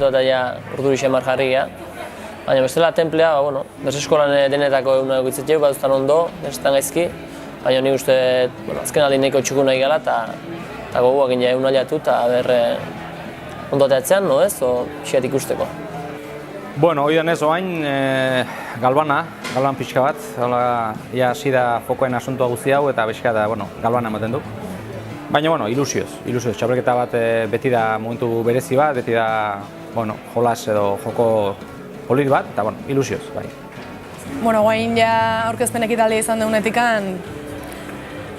bilatu eta ja urduri xamar jarria. Baina bestela templea, berseskolan denetako eguna egitzet jau, baduztan ondo, besetan gaizki. Baina nik uste, azken aldi nahiko txuku nahi gala eta gogoak ina egun aliatu eta ondo ateatzean, no ez, o xiat ikusteko. Bueno, hori denez oain, galban pixka bat, ja hasi da fokoen asuntua guzti hau eta pixka da, galbana ematen du. Baina, ilusioz, txapelketa bat beti da momentu berezi bat, beti da, jolas edo joko polit bat, eta, ilusioz, bai. Guain ja aurkezpen ekitaldia izan deunetikan,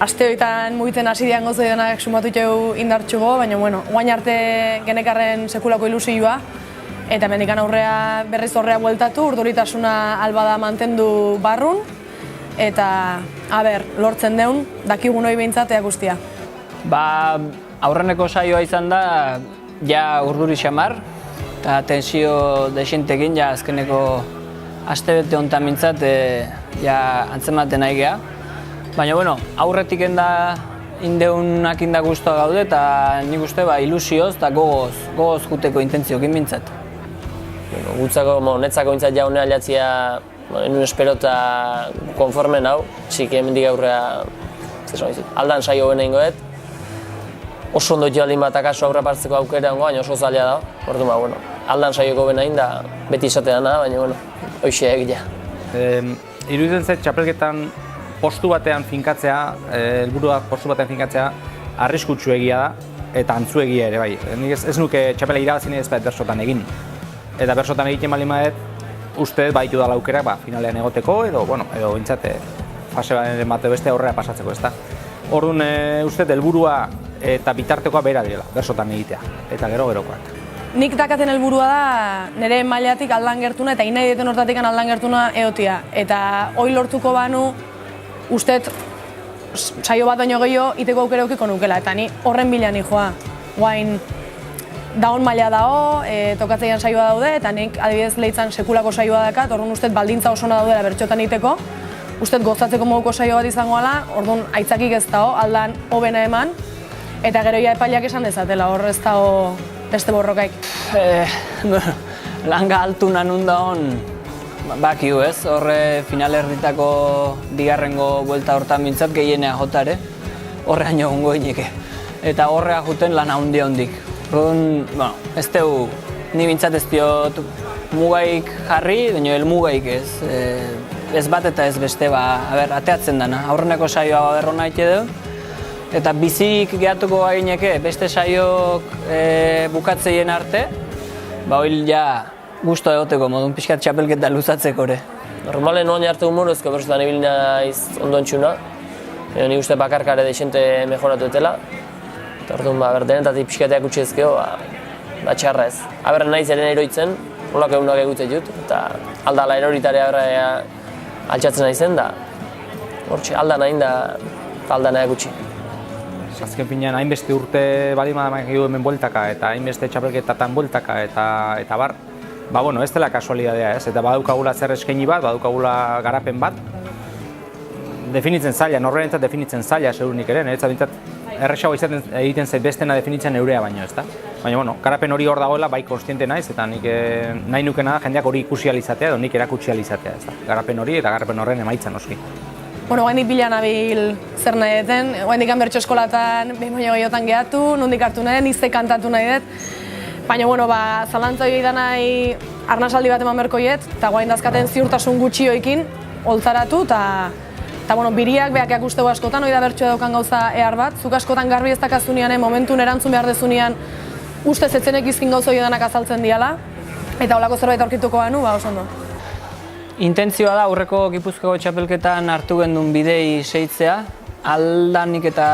aste horietan mugitzen hasi dian gozo denak sumatu jau indartxugo, baina, guain arte genekarren sekulako ilusioa, eta mendikan aurrea berriz horrea bueltatu, urduritasuna albada mantendu barrun, eta, lortzen deun, dakigun hori behintzat ea guztia. Aurreneko saioa izan da, ja urduri xamar, eta tensio desientekin, ja azkeneko astebete honetan mintzat, ja antzematen nahi geha. Baina, aurretik indeunak inda guztua gaude, eta nik uste ilusioz eta gogoz juteko intentziokin mintzat. Gutzako, netzako mintzat jaune aliatzia, enun espero eta konformen hau, txiki hemendik aurrea, aldan saio bene ingoet. Oso ondo jaldin bat akaso aurra partzeko aukera ongo, baina oso zaila da. Orduan, aldan saioko benain da beti izatea da, baina, hoxe egitea. Iruditzen zait, txapelketan postu batean finkatzea, helburua postu batean finkatzea, arriskutsu egia da, eta antzu egia ere, bai. Ez nuke txapela irabazine ez bat bersotan egin. Eta bersotan egiten bali maet, uste baitu da laukera, finalean egoteko, edo bintzate, fase bat beste aurrera pasatzeko, ez da. Orduan, uste, helburua eta bitartekoa bera direla, bersotan egitea, eta gerokoak. Nik dakaten helburua da, nire mailatik aldan gertuna eta inai deten hortatik aldan gertuna egotia. Eta hoi lortuko banu, ustet, saio bat baino gehiago, iteko aukera eukiko nukela, eta ni horren bilan joa. Guain, daun maila dao, tokatzeian saioa daude, eta nik adibidez lehitzan sekulako saioa dakat, orduan ustet baldintza osona daudela bertxotan egiteko, ustet gozatzeko moduko saio bat izango ala, orduan aitzakik ez dago, aldan hobena eman, eta gero ja epaileak esan dezatela, hor ez dago beste borrokaik. Langa altuna nun da hon, bakiu ez, horre finalerditako bigarrengo buelta hortan mintzat gehienea jotare, horrean jogungo ineke. Eta horrea juten lan handia hondik. Ez dugu, ni mintzat ez diot mugaik jarri, baina helmugaik ez. Ez bat eta ez beste, ateatzen dana. Aurreneko saioa berrona ite du. Eta bizik gehatuko gaineke beste saiok bukatzeien arte, hori ja guztua egoteko modun pixkat txapelketa luzatzeko ere. Normalen oain arte humorezko bersotan ibil naiz ondontxuna. Nik uste bakarkare deixente mejoratu etela. Eta orduan, denetatik pixkateak utxezkeo, txarra ez. Aberren naiz eren eroitzen, holako egunak egutzen jut, eta aldala eroritarea altxatzen naizen da. Hortxe, aldan hain da, aldan nahi gutxi. Azken finean, hainbeste urte balima hemen bueltaka eta hainbeste txapelketatan bueltaka eta bar, ez dela kasualidadea ez, eta badukagula zer eskaini bat, badukagula garapen bat, definitzen zaila, norberentzat definitzen zaila segurunik ere, niretzat bintzat erresago egiten zait bestena definitzen eurea baino, ez da? Baina, garapen hori hor dagoela, bai konstiente naiz, eta nik nahi nukena da jendeak hori ikusi alizatea edo nik erakutsi alizatea, ez da? Garapen hori eta garapen horren emaitza noski. Guaindik bila nabil zer nahi deten, guaindik bertso eskolatan behin baino gehiotan gehatu, nondik hartu nahi den, izte kantatu nahi dut. Baina, zalantza hori da nahi arnasaldi bat eman berkoiet, eta guain dazkaten ziurtasun gutxioekin oltzaratu, eta biriak behakeak ustegu askotan, hori da bertsoa daukan gauza ehar bat, zuk askotan garbi ez dakazunean, momentun erantzun behar dezunean, ustez etzenek izkin gauza hori danak azaltzen diala, eta holako zerbait aurkituko banu, oso ondo. Intentzioa da aurreko Gipuzkoako txapelketan hartu gendun bidei seitzea, aldanik eta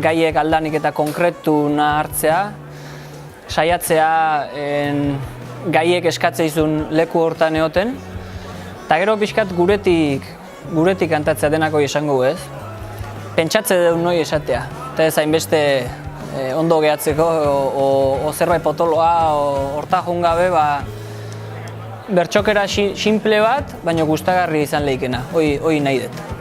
gaiek aldanik eta konkretuna hartzea, saiatzea gaiek eskatzeizun leku hortan egoten, eta gero pixkat guretik kantatzea denako esango ez, pentsatze dut noi esatea, eta ez hainbeste ondo gehatzeko, o zerbait potoloa, horta jungabe, bertxokera simple bat, baina gustagarri izan lehikena, hoi nahi dut.